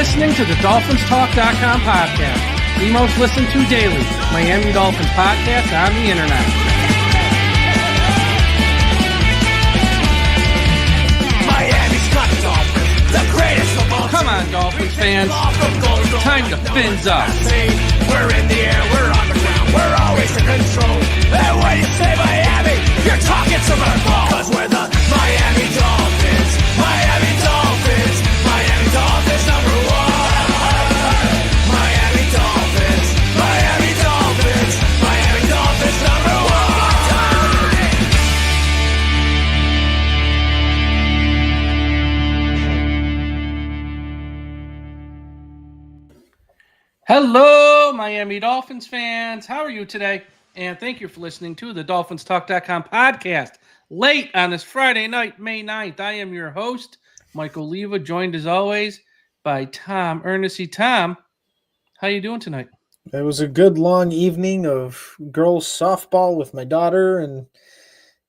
listening to the DolphinsTalk.com podcast, the most listened to daily Miami Dolphins podcast on the internet. Miami's got the Dolphins, the greatest of all. Come on, Dolphins fans. Time to fins up. We're in the air, we're on the ground, we're always in control. And when you say Miami, you're talking Super Bowl. Cause we're the Miami Dolphins, Miami Dolphins, Miami Dolphins number one. Miami Dolphins, Miami Dolphins, Miami Dolphins number one. Hello, Miami Dolphins fans. How are you today? And thank you for listening to the DolphinsTalk.com podcast. Late on this Friday night, May 9th, I am your host, Michael Leva, joined as always by Tom Ernest. Tom, how you doing tonight? It was a good long evening of girls softball with my daughter, and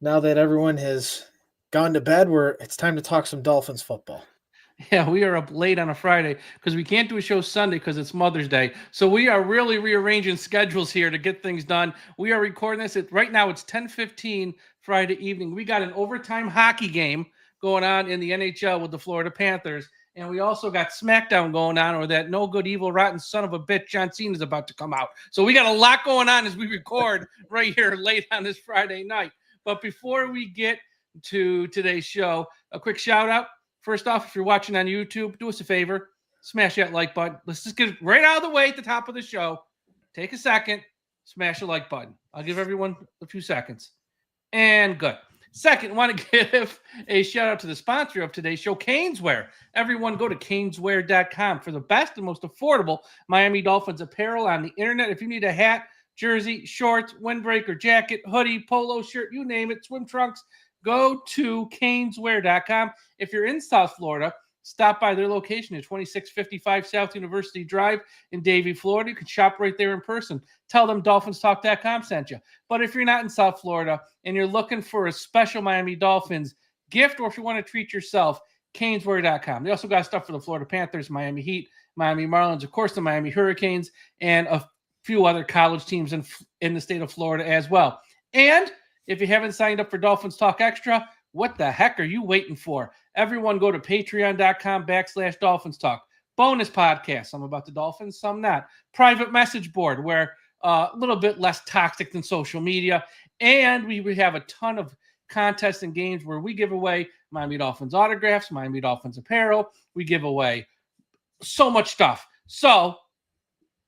now that everyone has gone to bed, it's time to talk some Dolphins football. Yeah, we are up late on a Friday because we can't do a show Sunday because it's Mother's Day. So we are really rearranging schedules here to get things done. We are recording this right now. It's 10:15 Friday evening. We got an overtime hockey game going on in the NHL with the Florida Panthers. And we also got SmackDown going on, or that no good, evil, rotten son of a bitch John Cena is about to come out. So we got a lot going on as we record right here late on this Friday night. But before we get to today's show, a quick shout out. First off, if you're watching on YouTube, do us a favor, smash that like button. Let's just get it right out of the way at the top of the show. Take a second, smash the like button. I'll give everyone a few seconds. And good. Second, I want to give a shout out to the sponsor of today's show, Caneswear. Everyone go to caneswear.com for the best and most affordable Miami Dolphins apparel on the internet. If you need a hat, jersey, shorts, windbreaker, jacket, hoodie, polo shirt, you name it, swim trunks, go to caneswear.com. If you're in South Florida, stop by their location at 2655 South University Drive in Davie, Florida. You can shop right there in person. Tell them DolphinsTalk.com sent you. But if you're not in South Florida and you're looking for a special Miami Dolphins gift, or if you want to treat yourself, caneswear.com. They also got stuff for the Florida Panthers, Miami Heat, Miami Marlins, of course, the Miami Hurricanes, and a few other college teams in the state of Florida as well. And if you haven't signed up for Dolphins Talk Extra, what the heck are you waiting for? Everyone go to patreon.com/Dolphins Talk. Bonus podcasts, some about the Dolphins, some not. Private message board where a little bit less toxic than social media. And we have a ton of contests and games where we give away Miami Dolphins autographs, Miami Dolphins apparel. We give away so much stuff. So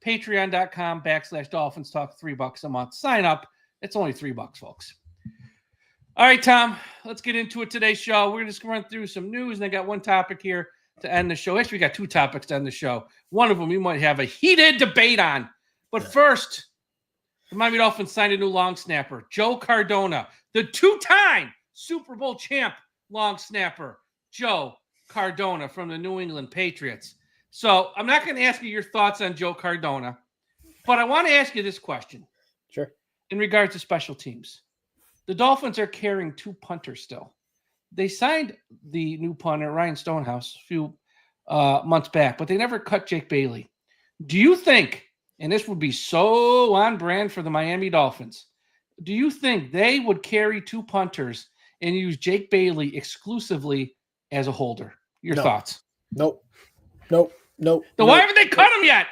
patreon.com/Dolphins Talk, $3 a month. Sign up. It's only $3, folks. All right, Tom, let's get into it today's show. We're just going to run through some news, and I got one topic here to end the show. Actually, we got two topics to end the show. One of them we might have a heated debate on. But first, the Miami Dolphins signed a new long snapper, Joe Cardona, the two-time Super Bowl champ long snapper, Joe Cardona from the New England Patriots. So I'm not going to ask you your thoughts on Joe Cardona, but I want to ask you this question. Sure. In regards to special teams. The Dolphins are carrying two punters still. They signed the new punter, Ryan Stonehouse, a few months back, but they never cut Jake Bailey. Do you think, and this would be so on brand for the Miami Dolphins, do you think they would carry two punters and use Jake Bailey exclusively as a holder? Your thoughts? Nope. Then why haven't they cut him yet?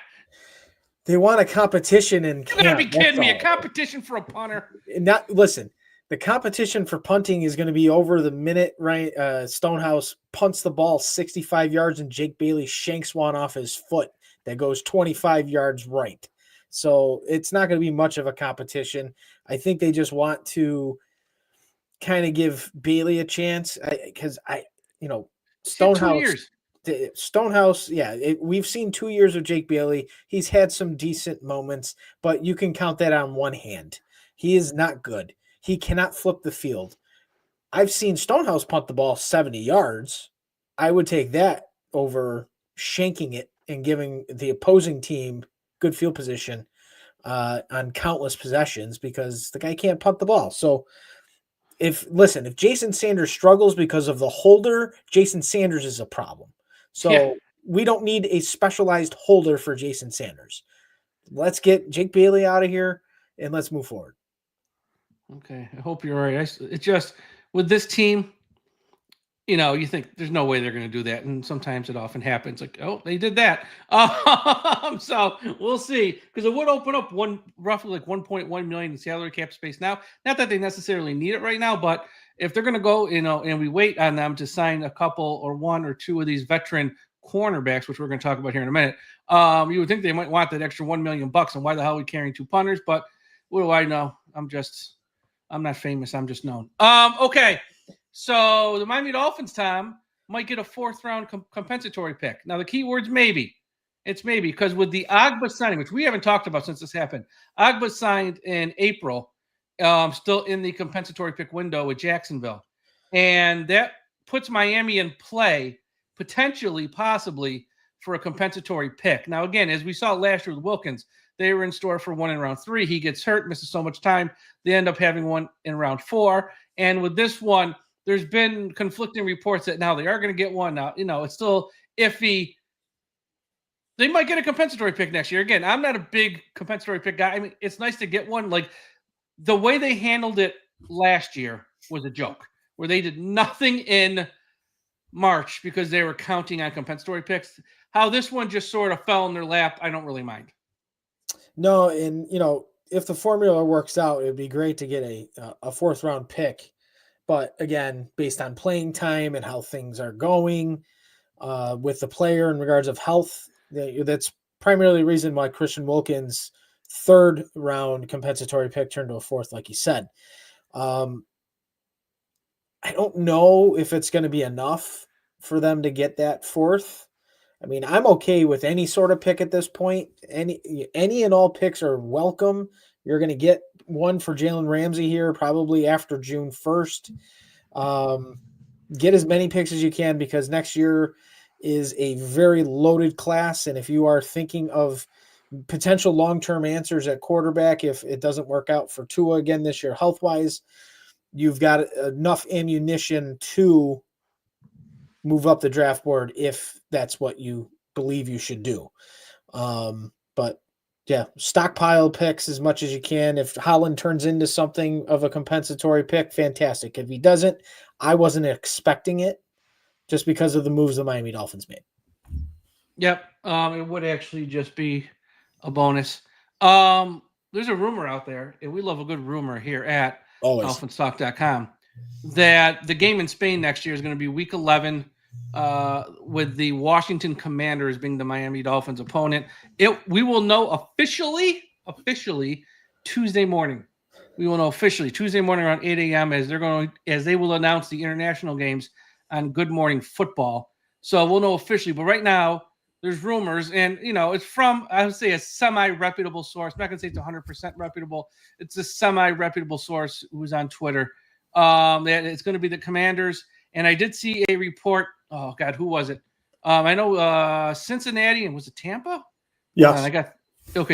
They want a competition in camp. You're going to be kidding me. A competition for a punter. Listen, the competition for punting is going to be over the minute Stonehouse punts the ball 65 yards and Jake Bailey shanks one off his foot that goes 25 yards right. So it's not going to be much of a competition. I think they just want to kind of give Bailey a chance because Stonehouse, we've seen 2 years of Jake Bailey. He's had some decent moments, but you can count that on one hand. He is not good. He cannot flip the field. I've seen Stonehouse punt the ball 70 yards. I would take that over shanking it and giving the opposing team good field position on countless possessions because the guy can't punt the ball. So if Jason Sanders struggles because of the holder, Jason Sanders is a problem. So we don't need a specialized holder for Jason Sanders. Let's get Jake Bailey out of here and let's move forward. Okay, I hope you're right. It's just with this team, you think there's no way they're going to do that, and sometimes it often happens. Like, oh, they did that. So we'll see, because it would open up roughly like 1.1 million in salary cap space now. Not that they necessarily need it right now, but if they're going to go, and we wait on them to sign a couple or one or two of these veteran cornerbacks, which we're going to talk about here in a minute, you would think they might want that extra $1 million. And why the hell are we carrying 2 punters? But what do I know? I'm not famous. I'm just known. Okay. So the Miami Dolphins, Tom, might get a 4th-round compensatory pick. Now, the key word's maybe. It's maybe, because with the Agba signing, which we haven't talked about since this happened, Agba signed in April, still in the compensatory pick window with Jacksonville. And that puts Miami in play, potentially, possibly, for a compensatory pick. Now, again, as we saw last year with Wilkins, they were in store for one in round 3. He gets hurt, misses so much time. They end up having one in round 4. And with this one, there's been conflicting reports that now they are going to get one. Now, it's still iffy. They might get a compensatory pick next year. Again, I'm not a big compensatory pick guy. I mean, it's nice to get one. Like, the way they handled it last year was a joke, where they did nothing in March because they were counting on compensatory picks. How this one just sort of fell in their lap, I don't really mind. No, and, if the formula works out, it'd be great to get a 4th-round pick. But again, based on playing time and how things are going with the player in regards of health, that's primarily the reason why Christian Wilkins' 3rd-round compensatory pick turned to a 4th, like you said. I don't know if it's going to be enough for them to get that 4th. I mean, I'm okay with any sort of pick at this point. Any and all picks are welcome. You're going to get one for Jalen Ramsey here probably after June 1st. Get as many picks as you can, because next year is a very loaded class. And if you are thinking of potential long-term answers at quarterback, if it doesn't work out for Tua again this year health-wise, you've got enough ammunition to move up the draft board if that's what you believe you should do. But yeah, stockpile picks as much as you can. If Holland turns into something of a compensatory pick, fantastic. If he doesn't, I wasn't expecting it just because of the moves the Miami Dolphins made. Yep. It would actually just be a bonus. There's a rumor out there, and we love a good rumor here at DolphinsTalk.com, that the game in Spain next year is going to be Week 11, with the Washington Commanders being the Miami Dolphins opponent. We will know officially Tuesday morning. We will know officially Tuesday morning around 8 a.m. as they will announce the international games on Good Morning Football. So we'll know officially. But right now, there's rumors, and it's from, I would say, a semi-reputable source. I'm not going to say it's 100% reputable. It's a semi-reputable source who's on Twitter. That it's going to be the Commanders. And I did see a report. Oh God, who was it? I know Cincinnati, and was it Tampa? Yes.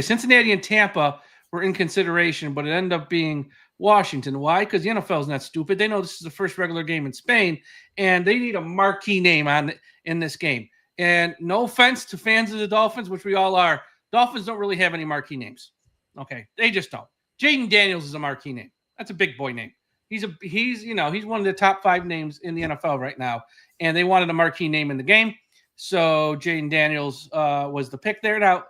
Cincinnati and Tampa were in consideration, but it ended up being Washington. Why? Because the NFL is not stupid. They know this is the first regular game in Spain, and they need a marquee name in this game. And no offense to fans of the Dolphins, which we all are, Dolphins don't really have any marquee names. Okay, they just don't. Jaden Daniels is a marquee name. That's a big boy name. He's one of the top 5 names in the NFL right now, and they wanted a marquee name in the game. So Jaden Daniels was the pick there. Now,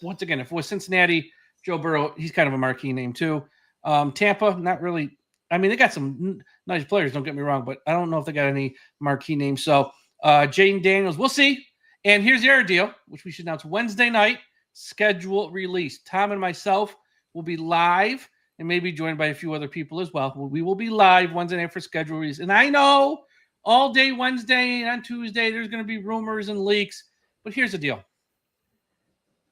once again, if it was Cincinnati, Joe Burrow, he's kind of a marquee name too. Tampa, not really. I mean, they got some nice players, don't get me wrong, but I don't know if they got any marquee names. So Jaden Daniels, we'll see. And here's the other deal, which we should announce Wednesday night, schedule release. Tom and myself will be live, and maybe joined by a few other people as well. We will be live Wednesday night for schedule release. And I know all day Wednesday and on Tuesday, there's going to be rumors and leaks. But here's the deal.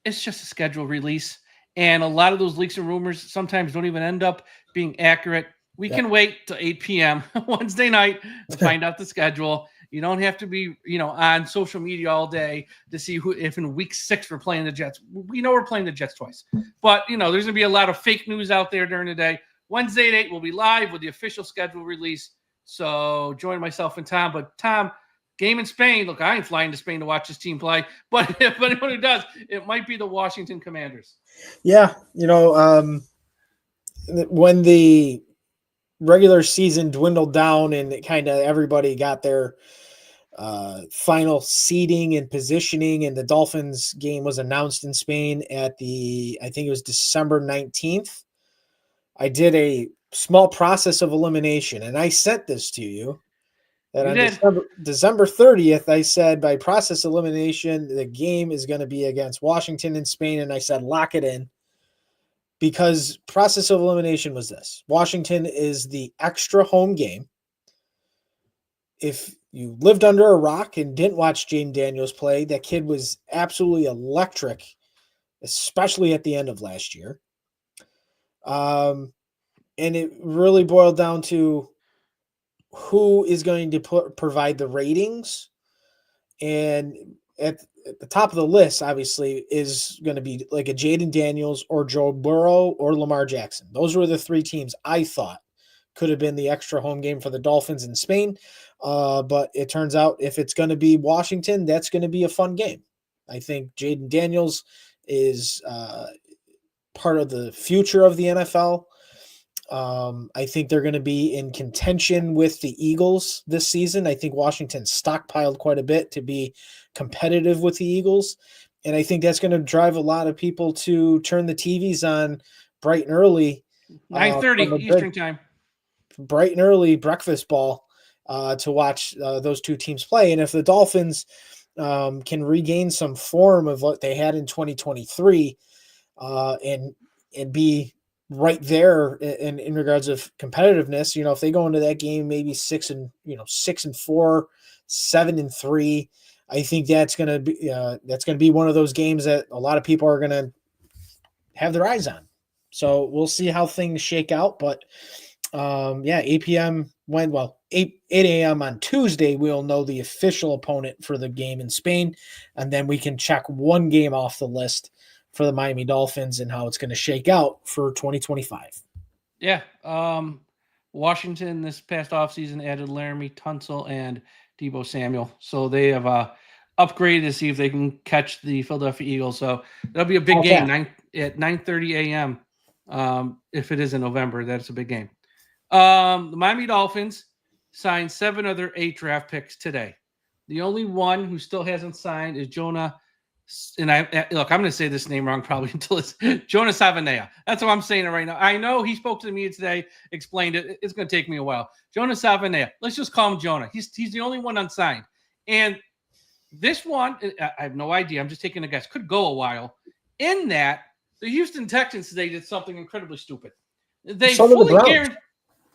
It's just a schedule release. And a lot of those leaks and rumors sometimes don't even end up being accurate. We can wait till 8 p.m. Wednesday night to find out the schedule. You don't have to be, on social media all day to see if in week 6 we're playing the Jets. We know we're playing the Jets twice. But, there's going to be a lot of fake news out there during the day. Wednesday at 8, we'll be live with the official schedule release. So join myself and Tom. But Tom, game in Spain. Look, I ain't flying to Spain to watch this team play, but if anyone who does, it might be the Washington Commanders. Yeah, when the regular season dwindled down and kind of everybody got their final seeding and positioning, and the Dolphins game was announced in Spain I think it was December 19th. I did a small process of elimination, and I sent this to you. That on December 30th, I said by process elimination, the game is going to be against Washington in Spain, and I said lock it in. Because process of elimination was this. Washington is the extra home game. If you lived under a rock and didn't watch Jaden Daniels play, that kid was absolutely electric, especially at the end of last year. And it really boiled down to who is going to provide the ratings. And at the top of the list, obviously, is going to be like a Jaden Daniels or Joe Burrow or Lamar Jackson. Those were the three teams I thought could have been the extra home game for the Dolphins in Spain. But it turns out if it's going to be Washington, that's going to be a fun game. I think Jaden Daniels is part of the future of the NFL. I think they're going to be in contention with the Eagles this season. I think Washington stockpiled quite a bit to be competitive with the Eagles. And I think that's going to drive a lot of people to turn the TVs on bright and early. 9:30 Eastern time. Bright and early breakfast ball to watch those two teams play. And if the Dolphins can regain some form of what they had in 2023 and be right there in regards of competitiveness, if they go into that game maybe 6-4, 7-3, I think that's going to be one of those games that a lot of people are going to have their eyes on. So we'll see how things shake out. But 8 p.m. 8 a.m. on Tuesday, we'll know the official opponent for the game in Spain, and then we can check one game off the list for the Miami Dolphins and how it's going to shake out for 2025. Yeah. Washington this past offseason added Laramie Tunsil and Deebo Samuel. So they have upgraded to see if they can catch the Philadelphia Eagles. So that'll be a big game at 9:30 a.m. If it is in November, that's a big game. The Miami Dolphins signed 7 other 8 draft picks today. The only one who still hasn't signed is Jonah. And I'm going to say this name wrong probably until it's Jonah Savanea. That's how I'm saying it right now. I know he spoke to the media today, explained it. It's going to take me a while. Jonah Savanea. Let's just call him Jonah. He's the only one unsigned. And this one, I have no idea. I'm just taking a guess. Could go a while. In that, the Houston Texans today did something incredibly stupid. They fully guaranteed.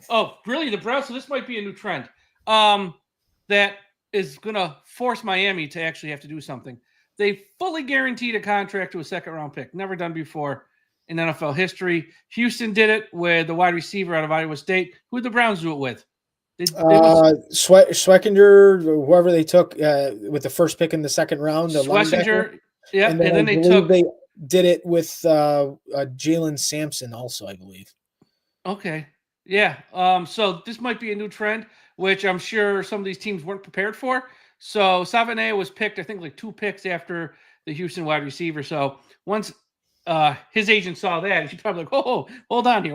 Oh, really? The Browns? So this might be a new trend that is going to force Miami to actually have to do something. They fully guaranteed a contract to a second-round pick. Never done before in NFL history. Houston did it with the wide receiver out of Iowa State. Who did the Browns do it with? Schweckinger, whoever they took with the first pick in the second round. Schweckinger, yeah. And then they did it with Jalen Sampson also, I believe. Okay. Yeah. So this might be a new trend, which I'm sure some of these teams weren't prepared for. So Savanea was picked, I think, like 2 picks after the Houston wide receiver. So once his agent saw that, he's probably like, "Oh, hold on here.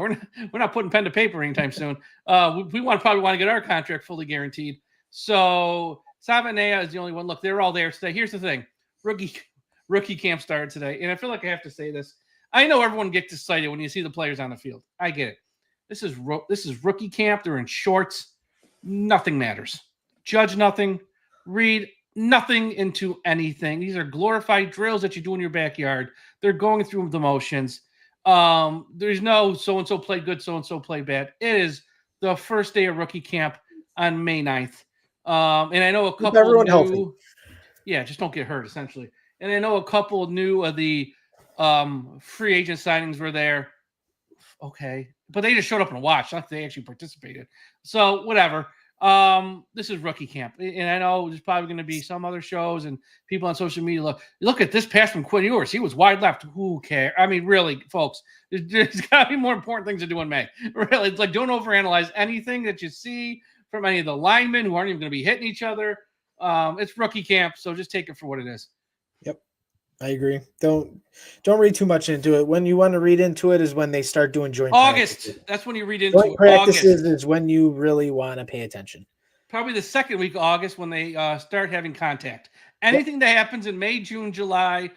We're not putting pen to paper anytime soon. We probably want to get our contract fully guaranteed." So Savanea is the only one. Look, they're all there today. Here's the thing: rookie camp started today, and I feel like I have to say this. I know everyone gets excited when you see the players on the field. I get it. This is rookie camp. They're in shorts. Nothing matters. Judge nothing. Read nothing into anything. These are glorified drills that you do in your backyard. They're going through the motions. There's no so-and-so played good, so-and-so played bad. It is the first day of rookie camp on May 9th. And I know a couple everyone healthy. Yeah, just don't get hurt, essentially. And I know a couple new of the free agent signings were there. Okay. But they just showed up and watched. Not that they actually participated. So, whatever. This is rookie camp, and I know there's probably going to be some other shows and people on social media look at this pass from Quinn Ewers. He was wide left. Who cares? I mean, really, folks, there's got to be more important things to do in May. Really, it's like don't overanalyze anything that you see from any of the linemen who aren't even going to be hitting each other. It's rookie camp, so just take it for what it is. Yep. I agree. Don't read too much into it. When you want to read into it is when they start doing joint August. practices. That's when you read into Joint it. practices August. is when you really want to pay attention. Probably the second week of August when they start having contact. Anything that happens in May, June, July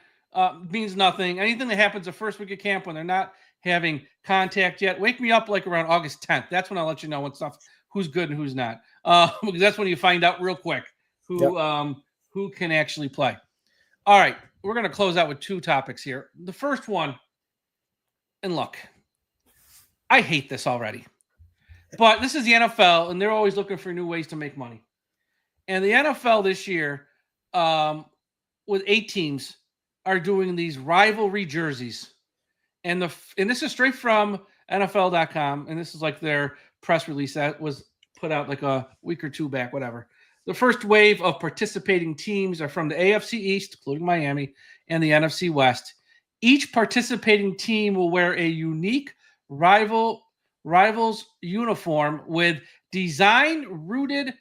means nothing. Anything that happens the first week of camp when they're not having contact yet, wake me up like around August 10th. That's when I'll let you know when stuff who's good and who's not. Because that's when you find out real quick who can actually play. All right, we're going to close out with two topics here. The first one, and look, I hate this already. But this is the NFL, and they're always looking for new ways to make money. And the NFL this year, with 8 teams, are doing these rivalry jerseys. And this is straight from NFL.com, and this is like their press release that was put out like a week or two back, whatever. The first wave of participating teams are from the AFC East, including Miami, and the NFC West. Each participating team will wear a unique rivals uniform with design rooted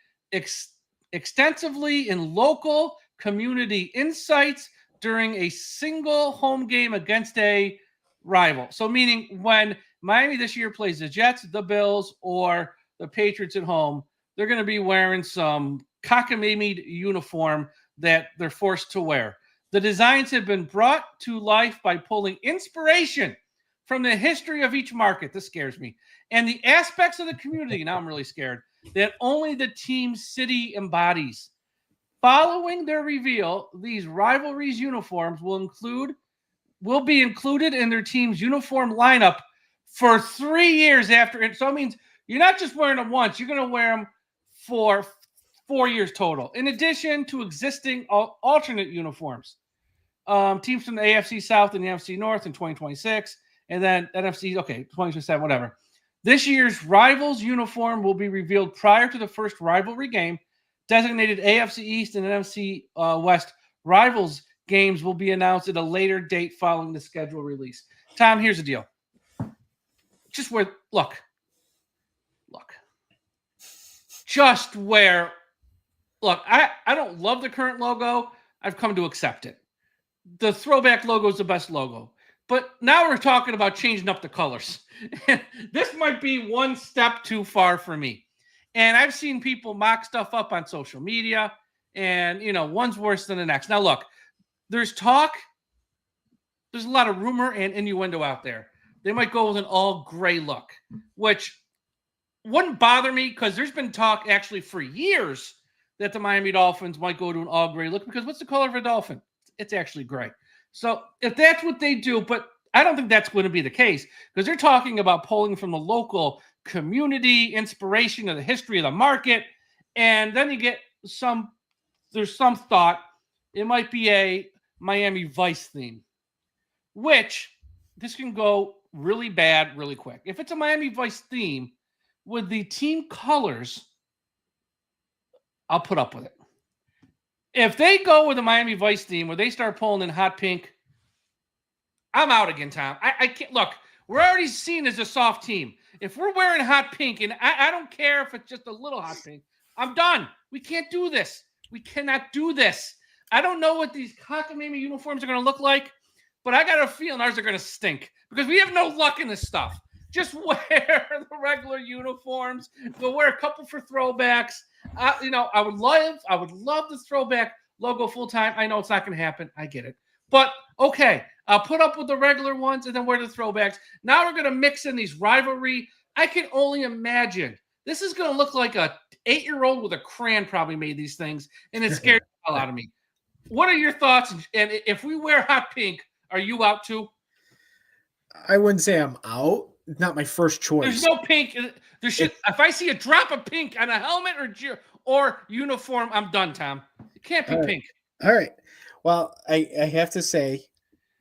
extensively in local community insights during a single home game against a rival. So meaning when Miami this year plays the Jets, the Bills, or the Patriots at home, they're going to be wearing some cockamamie uniform that they're forced to wear. The designs have been brought to life by pulling inspiration from the history of each market. This scares me. And the aspects of the community, now I'm really scared, that only the team's city embodies. Following their reveal, these rivalries uniforms will be included in their team's uniform lineup for 3 years after it. So it means you're not just wearing them once, you're going to wear them for 4 years total. In addition to existing alternate uniforms. Teams from the AFC South and the NFC North in 2026, and then NFC, 2027, whatever. This year's rivals uniform will be revealed prior to the first rivalry game. Designated AFC East and NFC West rivals games will be announced at a later date following the schedule release. Tom, here's the deal. Just where, look. Just where, look, I don't love the current logo. I've come to accept it. The throwback logo is the best logo. But now we're talking about changing up the colors. This might be one step too far for me. And I've seen people mock stuff up on social media, and, one's worse than the next. Now, look, there's talk. There's a lot of rumor and innuendo out there. They might go with an all-gray look, which wouldn't bother me because there's been talk actually for years that the Miami Dolphins might go to an all-gray look because what's the color of a dolphin? It's actually gray. So if that's what they do, but I don't think that's going to be the case because they're talking about pulling from the local community, inspiration of the history of the market, and then you get there's some thought it might be a Miami Vice theme, which this can go really bad really quick. If it's a Miami Vice theme with the team colors, I'll put up with it. If they go with a Miami Vice theme where they start pulling in hot pink, I'm out again, Tom. I can't. Look, we're already seen as a soft team. If we're wearing hot pink, and I don't care if it's just a little hot pink, I'm done. We can't do this. We cannot do this. I don't know what these cockamamie uniforms are going to look like, but I got a feeling ours are going to stink because we have no luck in this stuff. Just wear the regular uniforms. We'll wear a couple for throwbacks. I would love the throwback logo full time. I know it's not going to happen. I get it. But okay, I'll put up with the regular ones and then wear the throwbacks. Now we're going to mix in these rivalry. I can only imagine. This is going to look like a 8-year-old with a crayon probably made these things, and it scared the hell out of me. What are your thoughts? And if we wear hot pink, are you out too? I wouldn't say I'm out. It's not my first choice. There's no pink. If I see a drop of pink on a helmet or uniform, I'm done, Tom. It can't be pink. All right. Well, I have to say,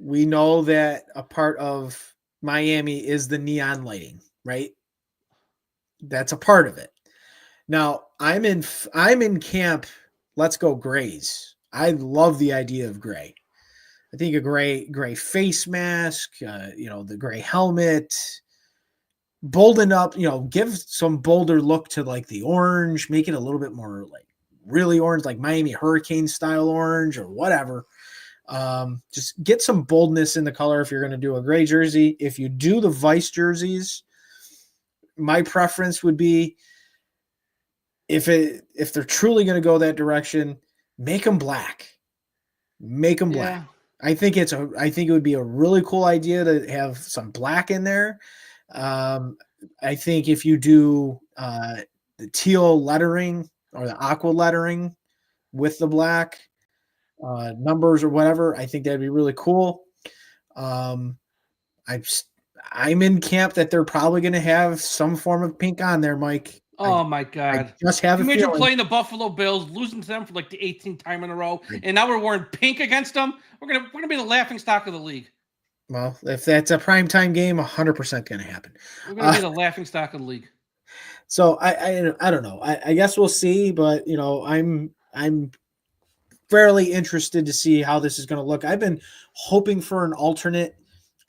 we know that a part of Miami is the neon lighting, right? That's a part of it. Now, I'm in camp. Let's go grays. I love the idea of gray. I think a gray face mask, the gray helmet, bolden up, give some bolder look to like the orange, make it a little bit more like really orange, like Miami Hurricane style orange or whatever. Just get some boldness in the color if you're going to do a gray jersey. If you do the Vice jerseys, my preference would be if they're truly going to go that direction, make them black. Make them black. Yeah. I think it would be a really cool idea to have some black in there. I think if you do the teal lettering or the aqua lettering with the black numbers or whatever, I think that'd be really cool. I'm in camp that they're probably going to have some form of pink on there, Mike. Oh my God! I just have a feeling. Imagine playing the Buffalo Bills, losing to them for like the 18th time in a row, and now we're wearing pink against them. We're gonna be the laughing stock of the league. Well, if that's a primetime game, 100% going to happen. We're gonna be the laughing stock of the league. So I don't know. I guess we'll see, but I'm fairly interested to see how this is going to look. I've been hoping for an alternate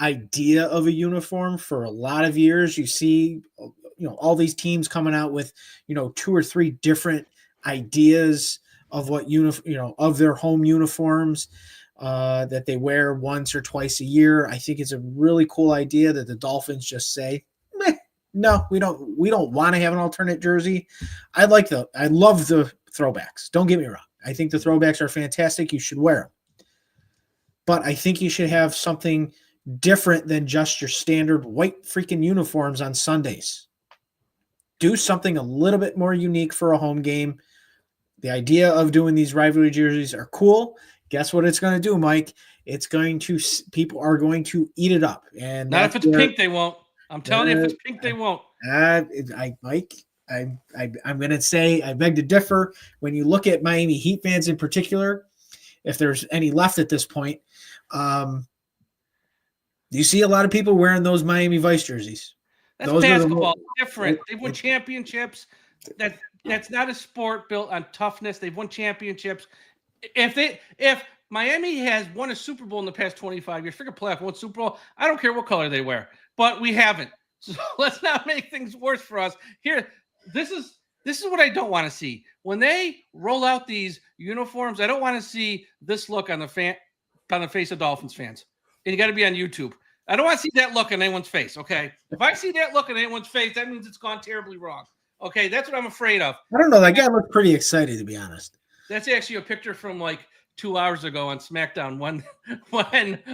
idea of a uniform for a lot of years. You see, all these teams coming out with, 2 or 3 different ideas of what of their home uniforms that they wear once or twice a year. I think it's a really cool idea that the Dolphins just say, no, we don't want to have an alternate jersey. I love the throwbacks. Don't get me wrong. I think the throwbacks are fantastic. You should wear them. But I think you should have something different than just your standard white freaking uniforms on Sundays. Do something a little bit more unique for a home game. The idea of doing these rivalry jerseys are cool. Guess what it's going to do, Mike? People are going to eat it up. And not if it's pink, they won't. I'm telling you, if it's pink, they won't. Mike, I'm going to say I beg to differ. When you look at Miami Heat fans in particular, if there's any left at this point, you see a lot of people wearing those Miami Vice jerseys. That's basketball. Different. They've won championships. That's not a sport built on toughness. They've won championships. If Miami has won a Super Bowl in the past 25 years, forget playoff, won Super Bowl, I don't care what color they wear. But we haven't. So let's not make things worse for us. Here, this is what I don't want to see. When they roll out these uniforms, I don't want to see this look on the face of Dolphins fans. And you got to be on YouTube. I don't want to see that look on anyone's face, okay? If I see that look on anyone's face, that means it's gone terribly wrong. Okay, that's what I'm afraid of. I don't know. That guy looked pretty excited, to be honest. That's actually a picture from like 2 hours ago on SmackDown when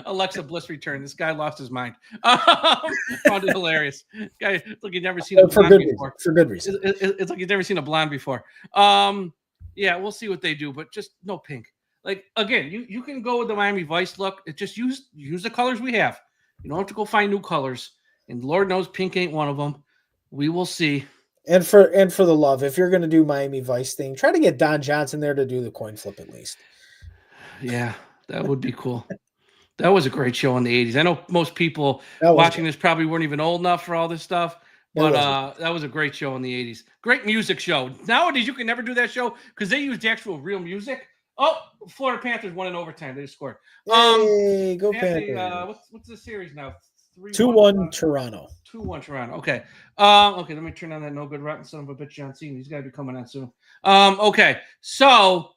Alexa Bliss returned. This guy lost his mind. Found it hilarious. Guy, look, he'd never seen a blonde before. For good reason. It's like he's never seen a blonde before. Yeah, we'll see what they do, but just no pink. Like, again, you can go with the Miami Vice look. It just use the colors we have. You don't have to go find new colors. And Lord knows pink ain't one of them. We will see. And for the love, if you're going to do Miami Vice thing, try to get Don Johnson there to do the coin flip at least. Yeah, that would be cool. That was a great show in the 80s. I know most people watching this probably weren't even old enough for all this stuff, but that was a great show in the 80s. Great music show. Nowadays, you can never do that show because they used actual real music. Oh, Florida Panthers won in overtime. They just scored. Hey, go Panthers. What's the series now? 2-1 Toronto. 2-1 Toronto. Okay. Okay, let me turn on that no good rotten son of a bitch John Cena. He's got to be coming on soon. Okay. So,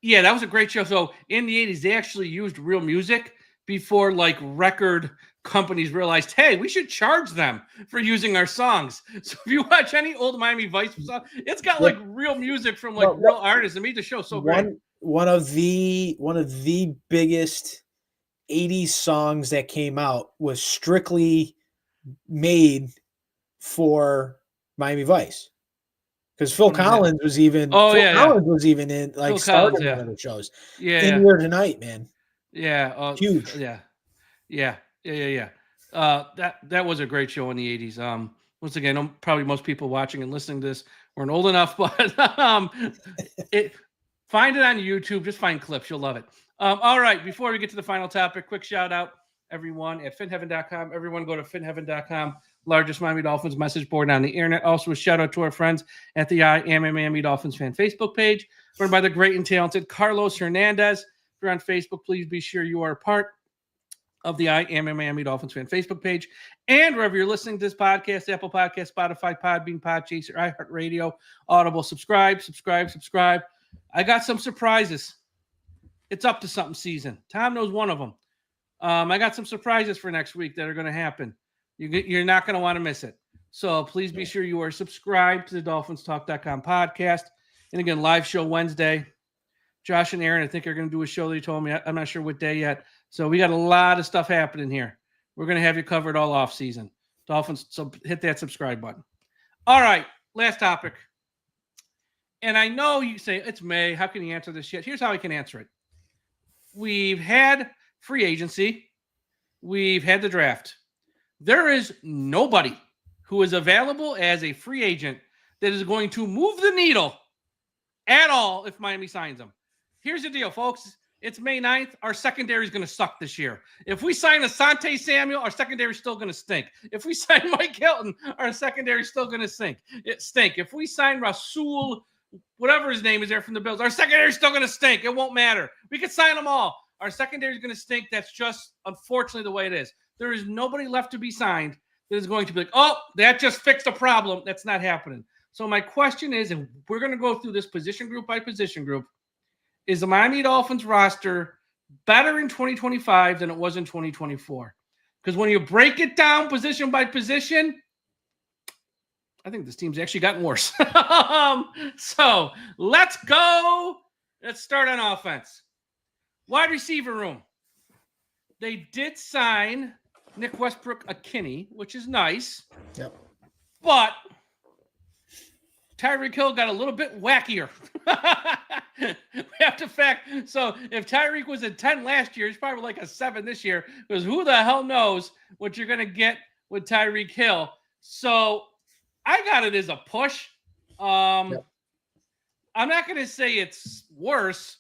yeah, that was a great show. So, in the 80s, they actually used real music before, like, record companies realized, hey, we should charge them for using our songs. So, if you watch any old Miami Vice song, it's got, like, real music from, like, real artists. It made the show so great. One of the biggest 80s songs that came out was strictly made for Miami Vice. Because Phil Collins was even was even in like starting one of the shows. Yeah. In Here Tonight, man. Yeah. Huge. Yeah. That was a great show in the 80s. Once again, probably most people watching and listening to this weren't old enough, but find it on YouTube. Just find clips. You'll love it. All right. Before we get to the final topic, quick shout out, everyone at finheaven.com. Everyone go to finheaven.com, largest Miami Dolphins message board on the internet. Also, a shout out to our friends at the I Am a Miami Dolphins fan Facebook page, run by the great and talented Carlos Hernandez. If you're on Facebook, please be sure you are a part of the I Am a Miami Dolphins Fan Facebook page. And wherever you're listening to this podcast, Apple Podcast, Spotify, Podbean, Podchaser, iHeartRadio, Audible, subscribe. I got some surprises. It's up to something season. Tom knows one of them. I got some surprises for next week that are going to happen. You're not going to want to miss it. So please be sure you are subscribed to the DolphinsTalk.com podcast. And again, live show Wednesday. Josh and Aaron, I think, are going to do a show they told me. I'm not sure what day yet. So we got a lot of stuff happening here. We're going to have you covered all off season. Dolphins, so hit that subscribe button. All right, last topic. And I know you say, it's May. How can you answer this yet? Here's how I can answer it. We've had free agency. We've had the draft. There is nobody who is available as a free agent that is going to move the needle at all if Miami signs him. Here's the deal, folks. It's May 9th. Our secondary is going to suck this year. If we sign Asante Samuel, our secondary is still going to stink. If we sign Mike Hilton, our secondary is still going to stink. If we sign Rasul, whatever his name is there from the Bills, our secondary is still going to stink. It won't matter. We could sign them all. Our secondary is going to stink. That's just, unfortunately, the way it is. There is nobody left to be signed that is going to be like, oh, that just fixed a problem. That's not happening. So my question is, if we're going to go through this position group by position group, is the Miami Dolphins roster better in 2025 than it was in 2024? Because when you break it down position by position, I think this team's actually gotten worse. So let's go. Let's start on offense. Wide receiver room. They did sign Nick Westbrook-Ikhine, which is nice. Yep. But Tyreek Hill got a little bit wackier. We have to fact. So if Tyreek was a 10 last year, he's probably like a 7 this year. Because who the hell knows what you're going to get with Tyreek Hill. So I got it as a push. Yep. I'm not going to say it's worse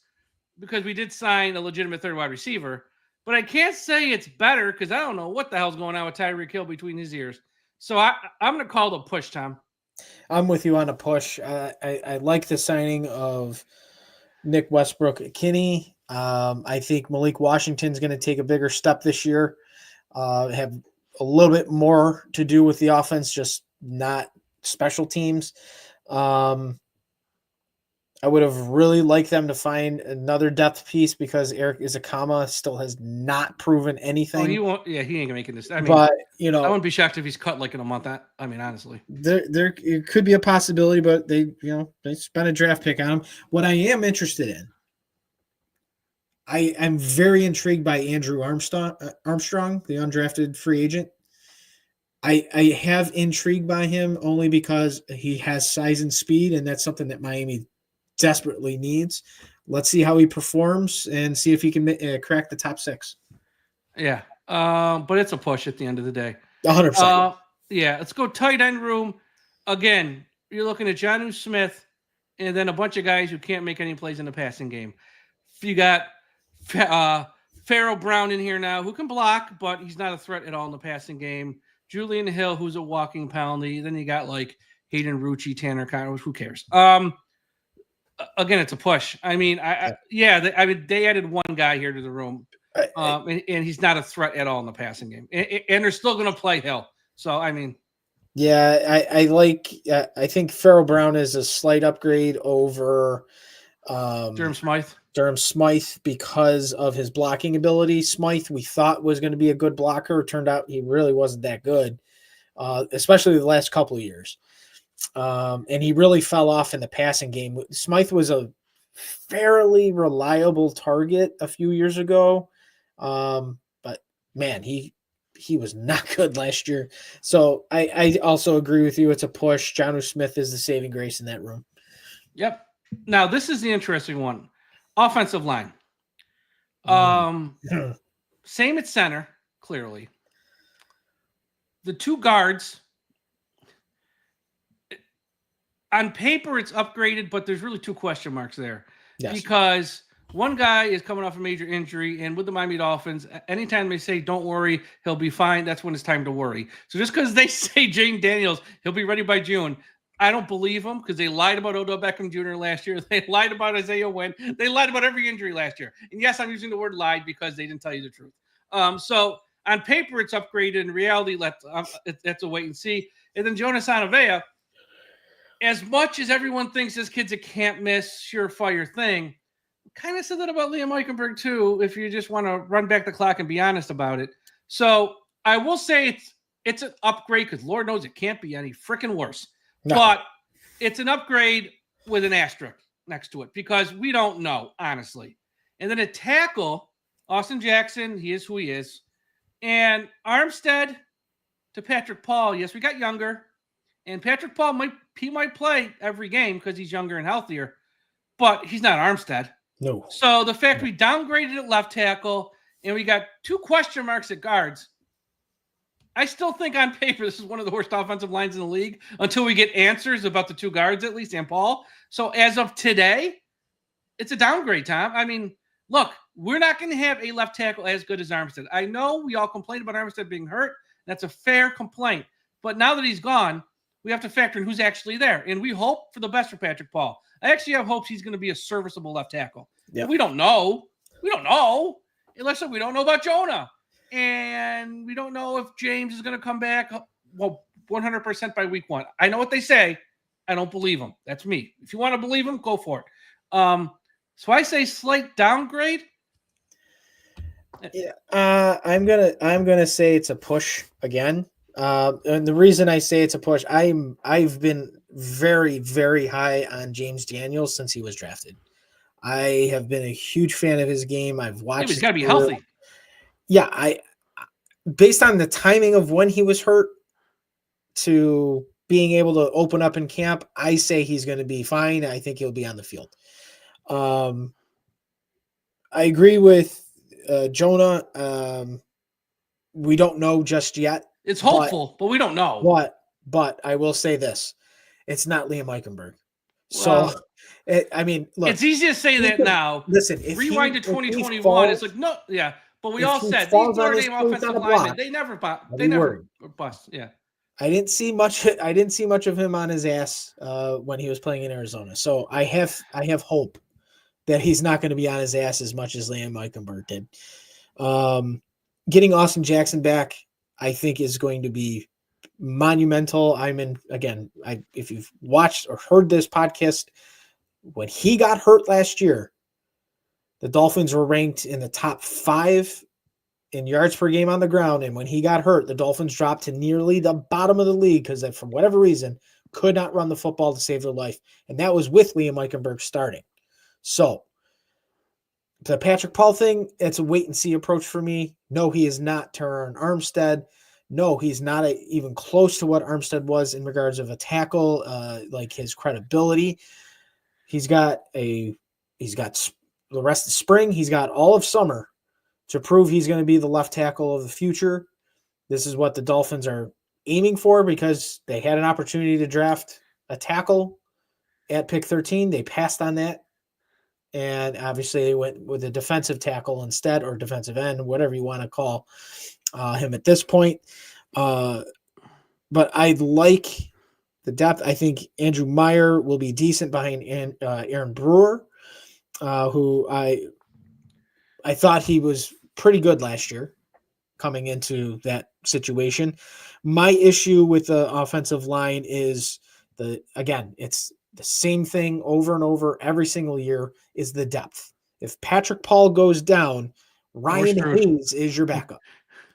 because we did sign a legitimate third wide receiver. But I can't say it's better because I don't know what the hell's going on with Tyreek Hill between his ears. So I'm going to call it a push, Tom. I'm with you on a push. I like the signing of Nick Westbrook-Ikhine. I think Malik Washington's going to take a bigger step this year, have a little bit more to do with the offense, just not special teams. I would have really liked them to find another depth piece because Eric Izakama still has not proven anything. Oh, he won't. Yeah, he ain't gonna make this. I mean, but I wouldn't be shocked if he's cut like in a month. I mean, honestly, there it could be a possibility, but they spent a draft pick on him. What I am interested in, I'm very intrigued by Andrew Armstrong, the undrafted free agent. I have intrigued by him only because he has size and speed, and that's something that Miami desperately needs. Let's see how he performs and see if he can crack the top 6. Yeah, but it's a push at the end of the day. 100%. Yeah, let's go tight end room. Again, you're looking at Jonnu Smith and then a bunch of guys who can't make any plays in the passing game. You got Pharaoh Brown in here now who can block, but he's not a threat at all in the passing game. Julian Hill, who's a walking penalty. Then you got like Hayden Rucci, Tanner Connors. Who cares? Again, it's a push. I mean, they added one guy here to the room, and he's not a threat at all in the passing game. And they're still going to play Hill. So, I mean. Yeah, I think Pharaoh Brown is a slight upgrade over Durham Smythe because of his blocking ability. Smythe, we thought was going to be a good blocker. It turned out he really wasn't that good, especially the last couple of years. And he really fell off in the passing game. Smythe was a fairly reliable target a few years ago. But man, he was not good last year. So I also agree with you. It's a push. Jonnu Smith is the saving grace in that room. Yep. Now this is the interesting one. Offensive line. Same at center, clearly. The two guards, on paper, it's upgraded, but there's really two question marks there. Yes. Because one guy is coming off a major injury, and with the Miami Dolphins, anytime they say, don't worry, he'll be fine, that's when it's time to worry. So just because they say Jane Daniels, he'll be ready by June, I don't believe them because they lied about Odell Beckham Jr. last year. They lied about Isaiah Wynn. They lied about every injury last year. And yes, I'm using the word lied because they didn't tell you the truth. So on paper, it's upgraded. In reality, that's a wait and see. And then Jonas Anavea, as much as everyone thinks this kid's a can't miss, surefire thing, kind of said that about Liam Eichenberg too, if you just want to run back the clock and be honest about it. So I will say it's an upgrade because Lord knows it can't be any freaking worse. No. But it's an upgrade with an asterisk next to it because we don't know, honestly. And then a tackle, Austin Jackson, he is who he is. And Armstead to Patrick Paul. Yes, we got younger. And Patrick Paul might play every game because he's younger and healthier. But he's not Armstead. No. So the fact we downgraded at left tackle and we got 2 question marks at guards, I still think on paper this is one of the worst offensive lines in the league until we get answers about the 2 guards at least and Paul. So as of today, it's a downgrade, Tom. I mean, look, we're not going to have a left tackle as good as Armstead. I know we all complained about Armstead being hurt. That's a fair complaint. But now that he's gone, we have to factor in who's actually there. And we hope for the best for Patrick Paul. I actually have hopes he's going to be a serviceable left tackle. Yep. We don't know. We don't know. Unless we don't know about Jonah. And we don't know if James is going to come back 100% by week 1. I know what they say. I don't believe them. That's me. If you want to believe them, go for it. So I say slight downgrade. Yeah, I'm gonna say it's a push again. And the reason I say it's a push, I've been very, very high on James Daniels since he was drafted. I have been a huge fan of his game. I've watched. He's got to be healthy. Yeah, based on the timing of when he was hurt to being able to open up in camp, I say he's going to be fine. I think he'll be on the field. I agree with Jonah. We don't know just yet. It's hopeful, but we don't know. But I will say this: it's not Liam Eichenberg. So, I mean, look, it's easy to say that now. Listen, rewind to 2021. It's like no, yeah. But we all said these Notre Dame offensive linemen, they never bust. Yeah. I didn't see much of him on his ass when he was playing in Arizona. So I have hope that he's not going to be on his ass as much as Liam Eichenberg did. Getting Austin Jackson back, I think, is going to be monumental. If you've watched or heard this podcast, when he got hurt last year, the Dolphins were ranked in the top 5 in yards per game on the ground. And when he got hurt, the Dolphins dropped to nearly the bottom of the league because they, for whatever reason, could not run the football to save their life. And that was with Liam Eichenberg starting. So the Patrick Paul thing, it's a wait and see approach for me. No, he is not Terron Armstead. No, he's not even close to what Armstead was in regards of a tackle, like his credibility. He's got the rest of spring. He's got all of summer to prove he's going to be the left tackle of the future. This is what the Dolphins are aiming for because they had an opportunity to draft a tackle at pick 13. They passed on that. And obviously they went with a defensive tackle instead, or defensive end, whatever you want to call him at this point. But I like the depth. I think Andrew Meyer will be decent behind Aaron Brewer, who I thought he was pretty good last year coming into that situation. My issue with the offensive line is it's the same thing over and over every single year is the depth. If Patrick Paul goes down, Ryan Hayes is your backup.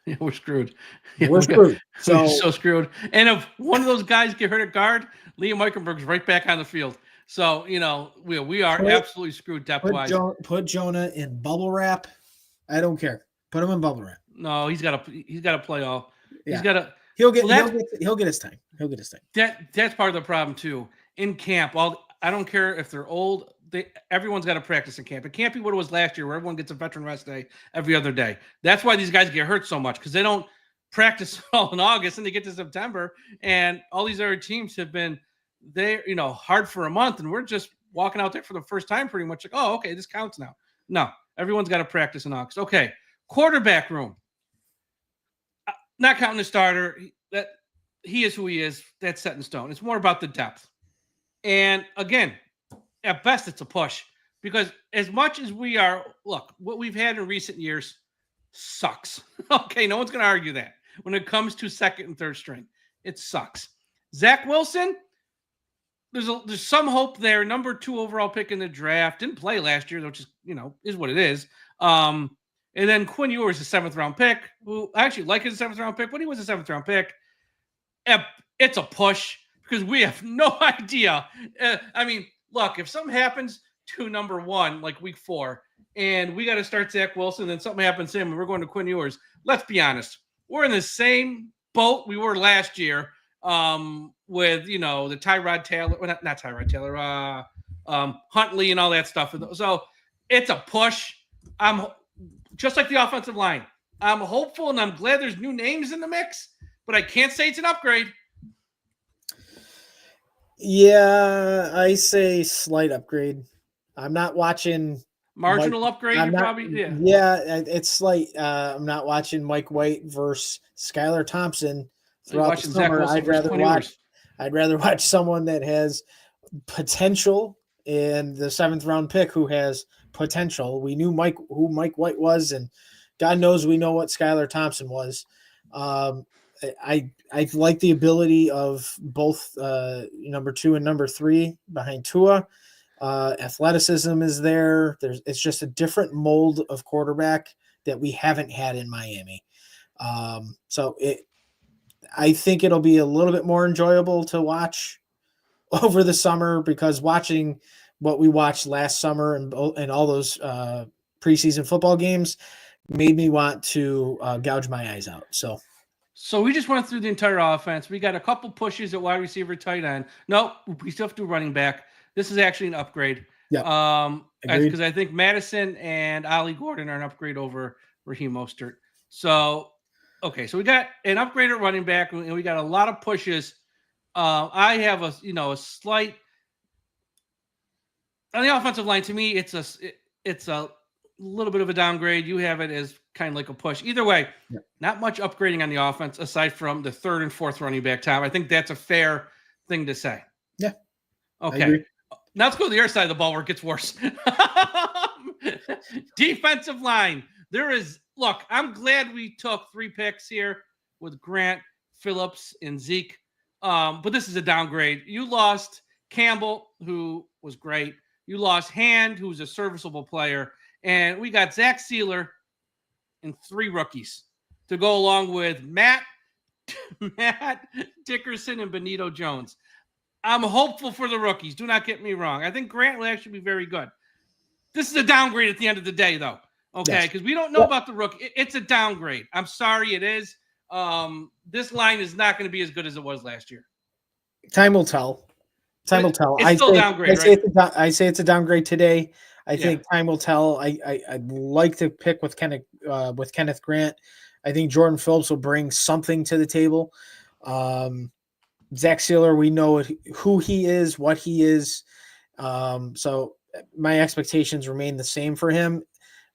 Yeah, we're screwed. We're screwed. We're so screwed. And if one of those guys get hurt at guard, Liam Eichenberg's right back on the field. So, we are absolutely screwed depth-wise. Put Jonah in bubble wrap. I don't care. Put him in bubble wrap. No, he's got to play all. Yeah. He'll get his time. He'll get his time. That's part of the problem too. In camp, I don't care if they're old. Everyone's got to practice in camp. It can't be what it was last year, where everyone gets a veteran rest day every other day. That's why these guys get hurt so much because they don't practice all in August and they get to September. And all these other teams have been hard for a month, and we're just walking out there for the first time, pretty much like, oh, okay, this counts now. No, everyone's got to practice in August. Okay, quarterback room. Not counting the starter, that he is who he is. That's set in stone. It's more about the depth. And again, at best, it's a push because as much as what we've had in recent years, sucks. Okay, no one's going to argue that. When it comes to second and third string, it sucks. Zach Wilson, there's some hope there. Number 2 overall pick in the draft. Didn't play last year, which is, is what it is. And then Quinn Ewers, a 7th round pick, who I actually like as a 7th round pick, but he was a 7th round pick. It's a push because we have no idea. Look, if something happens to number 1, like week 4, and we got to start Zach Wilson, then something happens to him and we're going to Quinn Ewers, let's be honest. We're in the same boat we were last year with, the Tyrod Taylor, well, not Tyrod Taylor, Huntley and all that stuff. So it's a push. I'm just like the offensive line. I'm hopeful and I'm glad there's new names in the mix, but I can't say it's an upgrade. Yeah, I say slight upgrade. I'm not watching marginal upgrade. It's slight. I'm not watching Mike White versus Skylar Thompson throughout the summer. I'd rather watch someone that has potential and the 7th round pick who has potential. We knew who Mike White was, and God knows we know what Skylar Thompson was. I like the ability of both number 2 and number 3 behind Tua. Athleticism is there. It's just a different mold of quarterback that we haven't had in Miami. I think it'll be a little bit more enjoyable to watch over the summer, because watching what we watched last summer and all those preseason football games made me want to gouge my eyes out. So we just went through the entire offense. We got a couple pushes at wide receiver, tight end. No, we still have to do running back. This is actually an upgrade. Yeah. Because I think Madison and Ollie Gordon are an upgrade over Raheem Mostert. So, okay, so we got an upgrade at running back, and we got a lot of pushes. I have a slight on the offensive line. To me, it's a little bit of a downgrade. You have it as kind of like a push. Either way, Not much upgrading on the offense aside from the 3rd and 4th running back, Tom. I think that's a fair thing to say. Yeah. Okay. Now let's go to the other side of the ball where it gets worse. Defensive line. Look, I'm glad we took 3 picks here with Grant, Phillips, and Zeke. But this is a downgrade. You lost Campbell, who was great. You lost Hand, who was a serviceable player. And we got Zach Sealer and 3 rookies to go along with Matt Dickerson and Benito Jones. I'm hopeful for the rookies. Do not get me wrong. I think Grant will actually be very good. This is a downgrade at the end of the day, though. Okay, because we don't know about the rookie. It's a downgrade. I'm sorry, it is. This line is not going to be as good as it was last year. Time will tell. Time will tell. It's still a downgrade, right? I say it's a downgrade today. I think time will tell. I'd like to pick with Kenneth Grant. I think Jordan Phillips will bring something to the table. Zach Sealer, we know who he is, what he is. So my expectations remain the same for him.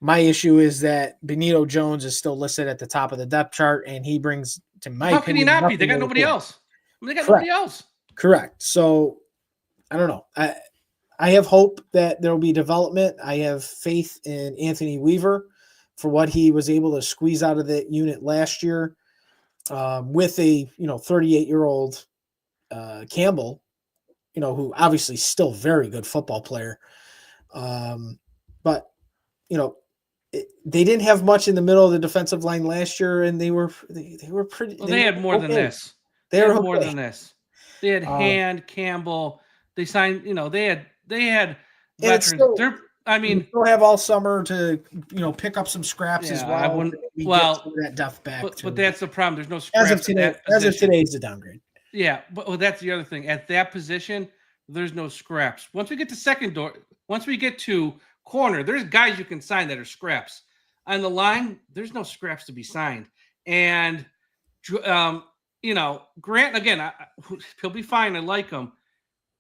My issue is that Benito Jones is still listed at the top of the depth chart, and he brings, to my opinion, how can he not be? They got nobody else. They got nobody else. Correct. So I don't know. I have hope that there will be development. I have faith in Anthony Weaver for what he was able to squeeze out of the unit last year with a 38-year-old Campbell, who obviously still very good football player. But they didn't have much in the middle of the defensive line last year, and they were pretty. Well, they had more than this. They had more than this. They had Hand, Campbell. They signed. They had veterans. You still have all summer to pick up some scraps as well. I wouldn't. Get that depth back. But that's the problem. There's no scraps. As of today, is a downgrade. Yeah, but that's the other thing. At that position, there's no scraps. Once we get to corner, there's guys you can sign that are scraps. On the line, there's no scraps to be signed. And, Grant, again, he'll be fine. I like him.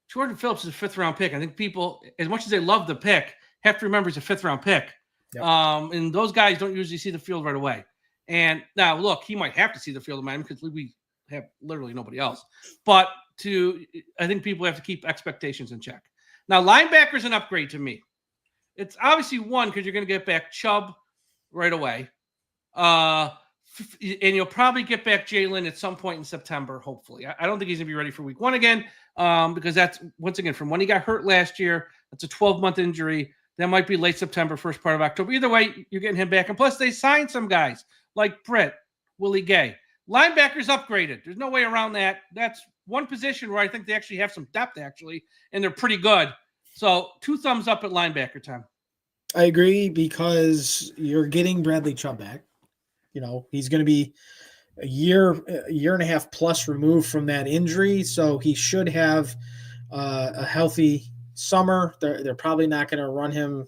Jordan Phillips is a 5th-round pick. I think people, as much as they love the pick, have to remember he's a 5th-round pick. Yep. And those guys don't usually see the field right away. And now, look, he might have to see the field in Miami because we have literally nobody else. But I think people have to keep expectations in check. Now, linebacker's an upgrade to me. It's obviously one because you're going to get back Chubb right away. And you'll probably get back Jalen at some point in September, hopefully. I don't think he's going to be ready for week 1 again, because that's, once again, from when he got hurt last year, that's a 12-month injury. That might be late September, first part of October. Either way, you're getting him back. And plus, they signed some guys like Britt, Willie Gay. Linebackers upgraded. There's no way around that. That's one position where I think they actually have some depth, actually, and they're pretty good. So 2 thumbs up at linebacker, Tom. I agree, because you're getting Bradley Chubb back. You know, he's going to be a year and a half plus removed from that injury, so he should have a healthy summer. They're probably not going to run him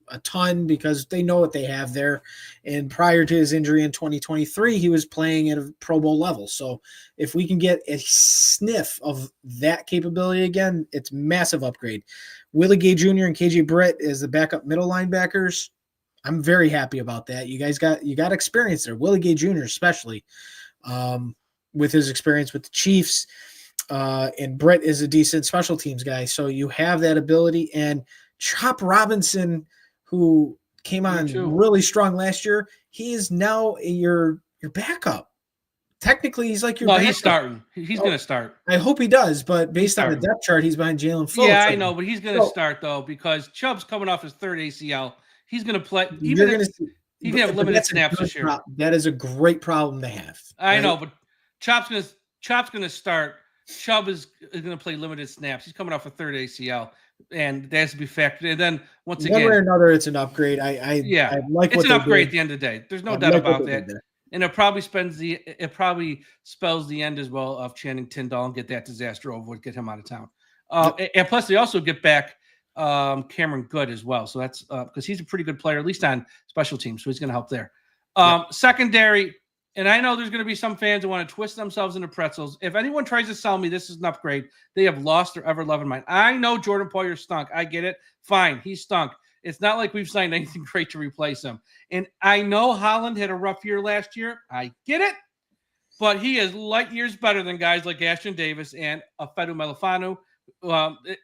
a ton because they know what they have there. And prior to his injury in 2023, he was playing at a Pro Bowl level. So if we can get a sniff of that capability again, it's massive upgrade. Willie Gay Jr. and KJ Britt as the backup middle linebackers. I'm very happy about that. You guys got experience there. Willie Gay Jr. especially, with his experience with the Chiefs. And Britt is a decent special teams guy. So you have that ability. And Chop Robinson, who came on really strong last year, he is now your backup. Technically, he's like your backup. He's starting. He's going to start. I hope he does, but based on the depth chart, he's behind Jalen Phillips. Yeah, I know, but he's going to start, though, because Chubb's coming off his 3rd ACL. He's going to play. Even if he can have limited snaps this year. That is a great problem to have. Right? I know, but Chop's going to start. Chubb is going to play limited snaps. He's coming off a 3rd ACL, and that has to be factored. And then once again, one way or another, it's an upgrade. I like it's an upgrade at the end of the day. There's no doubt about that. And it probably spells the end as well of Channing Tindall and get that disaster over with, get him out of town. And plus, they also get back Cameron Good as well. So that's because he's a pretty good player, at least on special teams. So he's going to help there. Secondary, and I know there's going to be some fans that want to twist themselves into pretzels. If anyone tries to sell me this is an upgrade, they have lost their ever-loving mind. I know Jordan Poyer stunk. I get it. Fine, he stunk. It's not like we've signed anything great to replace him. And I know Holland had a rough year last year. I get it. But he is light years better than guys like Ashton Davis and Afedu Melifanu.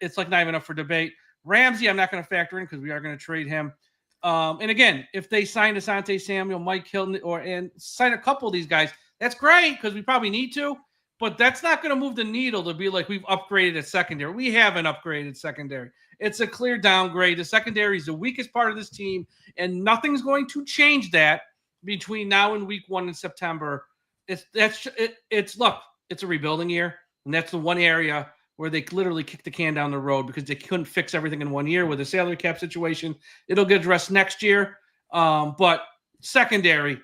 It's like not even up for debate. Ramsey, I'm not going to factor in because we are going to trade him. And again, if they sign Asante Samuel, Mike Hilton, and sign a couple of these guys, that's great because we probably need to. But that's not going to move the needle to be like we've upgraded at secondary. We haven't upgraded secondary. It's a clear downgrade. The secondary is the weakest part of this team, and nothing's going to change that between now and week 1 in September. Look, it's a rebuilding year, and that's the one area where they literally kicked the can down the road because they couldn't fix everything in 1 year with the salary cap situation. It'll get addressed next year, but secondary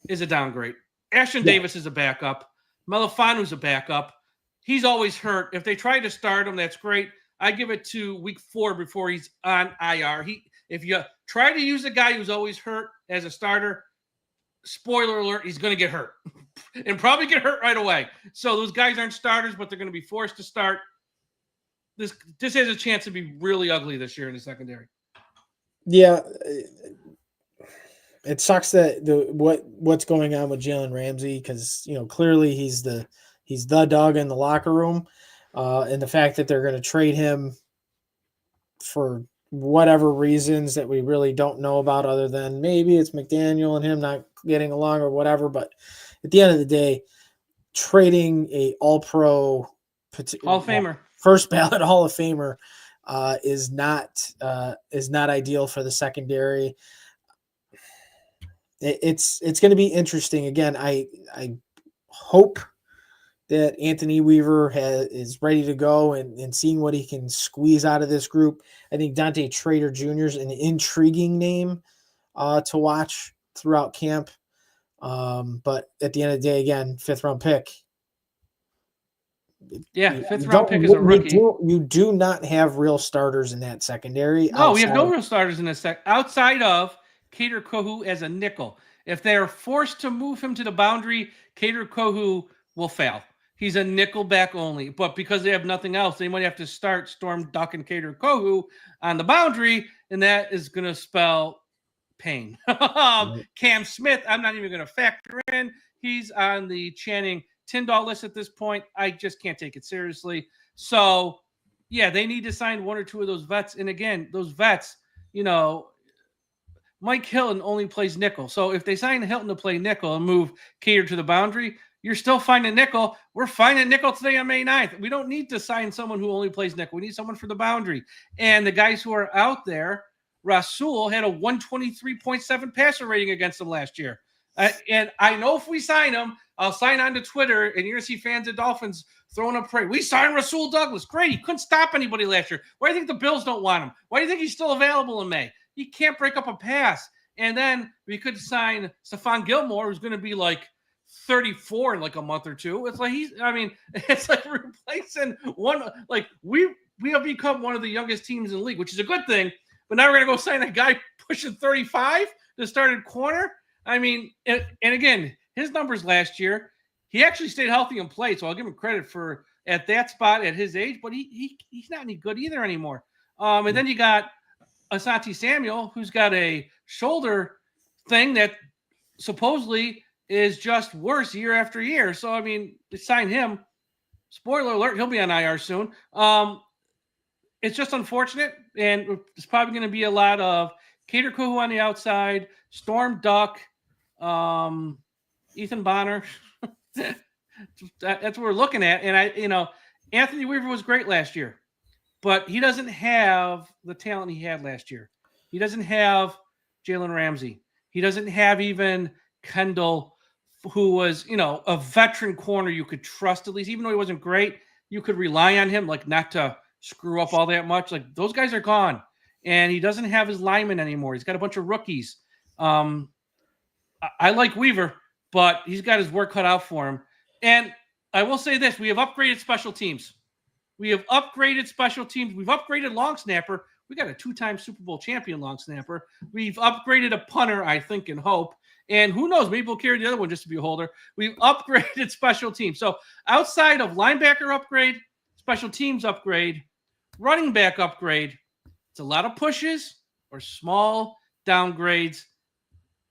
is a downgrade. Ashton Davis is a backup. Melifanu's a backup. He's always hurt. If they try to start him, that's great. I give it to week 4 before he's on IR. If you try to use a guy who's always hurt as a starter, spoiler alert, he's going to get hurt and probably get hurt right away. So those guys aren't starters, but they're going to be forced to start. This has a chance to be really ugly this year in the secondary. Yeah, it sucks that what's going on with Jalen Ramsey because clearly he's the dog in the locker room, and the fact that they're going to trade him for whatever reasons that we really don't know about, other than maybe it's McDaniel and him not getting along or whatever. But at the end of the day, trading a All-Pro Hall of Famer, first ballot Hall of Famer, is not ideal for the secondary. It's going to be interesting. Again, I hope that Anthony Weaver is ready to go and seeing what he can squeeze out of this group. I think Dante Trader Jr. is an intriguing name to watch throughout camp. But at the end of the day, again, 5th round pick. Yeah, 5th round pick is a rookie. You do not have real starters in that secondary. No, we have no real starters in this outside of Kader Kohu as a nickel. If they're forced to move him to the boundary, Kader Kohu will fail. He's a nickel back only. But because they have nothing else, they might have to start Storm Duck and Kader Kohu on the boundary, and that is going to spell pain. Cam Smith, I'm not even going to factor in. He's on the Channing Tindall list at this point. I just can't take it seriously. So, yeah, they need to sign 1 or 2 of those vets. And again, those vets, Mike Hilton only plays nickel. So if they sign Hilton to play nickel and move Cater to the boundary, you're still finding nickel. We're finding nickel today on May 9th. We don't need to sign someone who only plays nickel. We need someone for the boundary. And the guys who are out there, Rasul had a 123.7 passer rating against them last year. And I know if we sign him, I'll sign on to Twitter, and you're going to see fans of Dolphins throwing up parade. We signed Rasul Douglas. Great. He couldn't stop anybody last year. Why do you think the Bills don't want him? Why do you think he's still available in May? He can't break up a pass. And then we could sign Stephon Gilmore, who's going to be like 34 in like a month or two. It's like it's like replacing one. Like we have become one of the youngest teams in the league, which is a good thing. But now we're going to go sign a guy pushing 35 to start at corner. I mean, and again, his numbers last year, he actually stayed healthy and played. So I'll give him credit for at that spot at his age, but he's not any good either anymore. And then you got Asante Samuel, who's got a shoulder thing that supposedly is just worse year after year. So, I mean, to sign him, spoiler alert, he'll be on IR soon. It's just unfortunate, and it's probably going to be a lot of Cater Kuhu on the outside, Storm Duck, Ethan Bonner. That's what we're looking at. And Anthony Weaver was great last year, but he doesn't have the talent he had last year. He doesn't have Jalen Ramsey. He doesn't have even Kendall, who was, a veteran corner you could trust at least, even though he wasn't great. You could rely on him, like not to screw up all that much. Like those guys are gone, and he doesn't have his linemen anymore. He's got a bunch of rookies. I like Weaver, but he's got his work cut out for him. And I will say this: we have upgraded special teams. We've upgraded long snapper. We got a 2-time Super Bowl champion long snapper. We've upgraded a punter, I think, and hope. And who knows, maybe we'll carry the other one just to be a holder. We've upgraded special teams. So outside of linebacker upgrade, special teams upgrade, running back upgrade, it's a lot of pushes or small downgrades.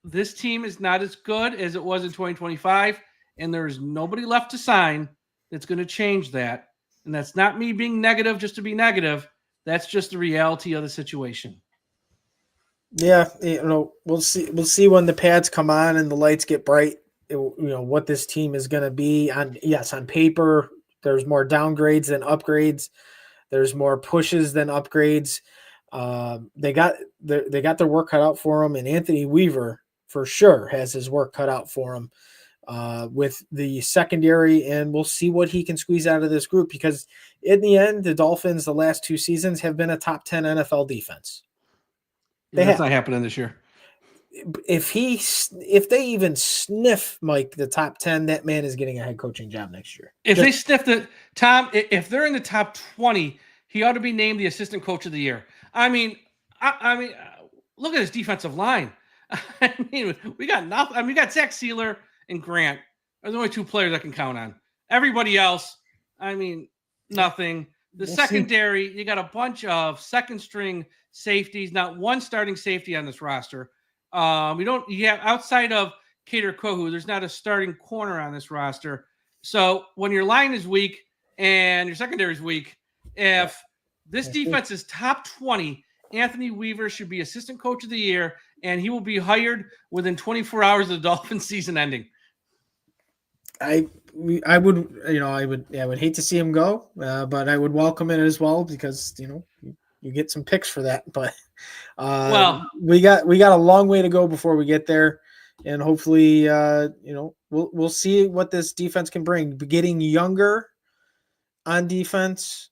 This team is not as good as it was in 2025, and there's nobody left to sign that's going to change that. And that's not me being negative just to be negative. That's just the reality of the situation. Yeah, we'll see when the pads come on and the lights get bright. What this team is going to be on. Yes, on paper, there's more downgrades than upgrades. There's more pushes than upgrades. They got their work cut out for them, and Anthony Weaver for sure has his work cut out for him with the secondary, and we'll see what he can squeeze out of this group, because in the end, the Dolphins the last 2 seasons have been a top 10 NFL defense. That's not happening this year. If they even sniff Mike the top 10, that man is getting a head coaching job next year. If they sniff if they're in the top 20, he ought to be named the assistant coach of the year. I mean, look at his defensive line. We got nothing. We got Zach Sealer and Grant are the only 2 players I can count on. Everybody else, nothing. The secondary, you got a bunch of second string safeties, not one starting safety on this roster. You have outside of Cater Kuhu, there's not a starting corner on this roster. So when your line is weak and your secondary is weak, if this defense is top 20, Anthony Weaver should be assistant coach of the year, and he will be hired within 24 hours of the Dolphins season ending. I would hate to see him go, but I would welcome it as well, because you get some picks for that. But we got a long way to go before we get there, and hopefully we'll see what this defense can bring. Getting younger on defense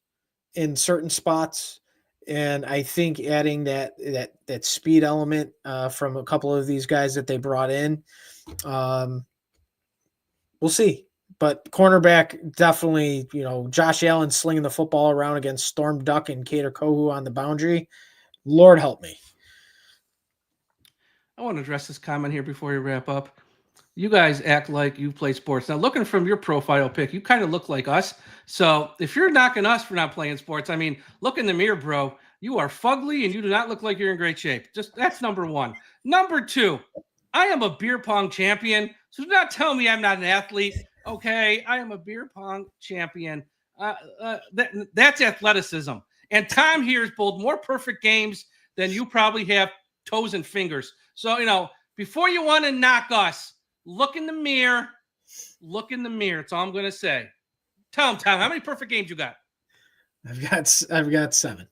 in certain spots, and I think adding that speed element from a couple of these guys that they brought in. We'll see. But cornerback, definitely, Josh Allen slinging the football around against Storm Duck and Cater Kuhu on the boundary. Lord help me. I want to address this comment here before we wrap up. You guys act like you play sports. Now, looking from your profile pic, you kind of look like us. So if you're knocking us for not playing sports, look in the mirror, bro. You are fugly, and you do not look like you're in great shape. That's number 1. Number 2, I am a beer pong champion. So do not tell me I'm not an athlete. Okay, I am a beer pong champion. That's athleticism. And Tom here has bowled more perfect games than you probably have toes and fingers. So, before you want to knock us, look in the mirror. Look in the mirror. That's all I'm going to say. Tell him, Tom, how many perfect games you got? I've got 7.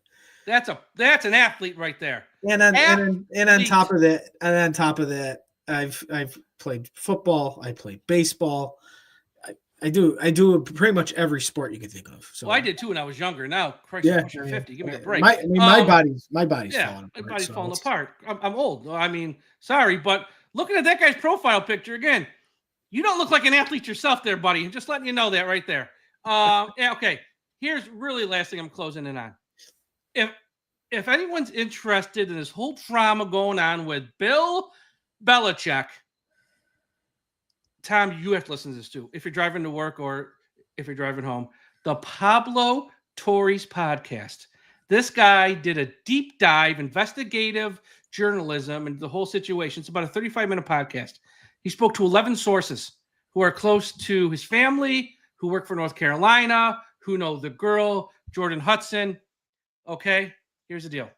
That's an athlete right there. And on top of that, I've played football. I played baseball. I do pretty much every sport you can think of. So I did too when I was younger. Now, Christ, I'm pushing 50. Give me a break. My body's falling apart. My body's falling apart. I'm old. I mean, sorry, but looking at that guy's profile picture again, you don't look like an athlete yourself there, buddy. Just letting you know that right there. Yeah, okay. Here's really the last thing I'm closing in on. If anyone's interested in this whole drama going on with Bill Belichick, Tom, you have to listen to this too. If you're driving to work or if you're driving home, the Pablo Torres podcast. This guy did a deep dive, investigative journalism into the whole situation. It's about a 35-minute podcast. He spoke to 11 sources who are close to his family, who work for North Carolina, who know the girl, Jordan Hudson. Okay, here's the deal.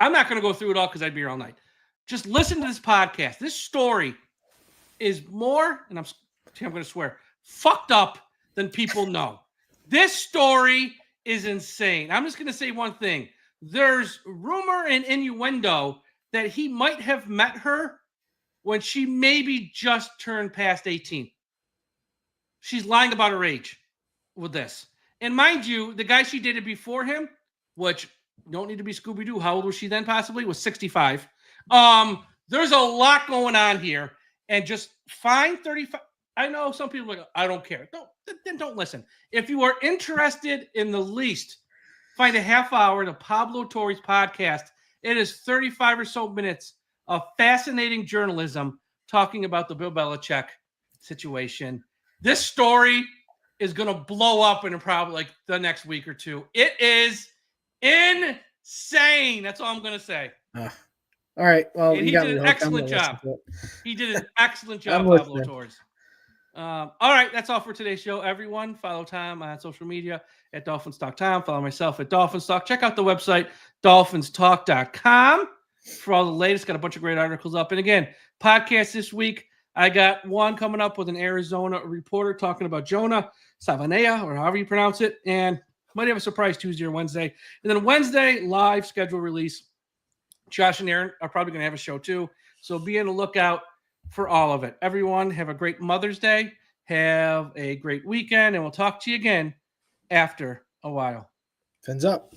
I'm not going to go through it all because I'd be here all night. Just listen to this podcast. This story is more, and I'm going to swear, fucked up than people know. This story is insane. I'm just going to say one thing. There's rumor and innuendo that he might have met her when she maybe just turned past 18. She's lying about her age with this. And mind you, the guy she dated before him, which don't need to be Scooby-Doo, how old was she then possibly? Was 65. There's a lot going on here. And just find 35. I know some people are like, I don't care. Then don't listen. If you are interested in the least, find a half hour, the Pablo Torres podcast. It is 35 or so minutes of fascinating journalism talking about the Bill Belichick situation. This story is going to blow up in probably like the next week or two. It is insane. That's all I'm going to say. All right. Well, and he did an excellent job. He did an excellent job, Pablo Torres. All right. That's all for today's show, everyone. Follow Tom on social media at DolphinsTalk Tom. Follow myself at DolphinsTalk. Check out the website, DolphinsTalk.com for all the latest. Got a bunch of great articles up. And again, podcast this week. I got one coming up with an Arizona reporter talking about Jonah Savanea, or however you pronounce it. And might have a surprise Tuesday or Wednesday. And then Wednesday, live schedule release. Josh and Aaron are probably going to have a show too. So be on the lookout for all of it. Everyone, have a great Mother's Day. Have a great weekend. And we'll talk to you again after a while. Fins up.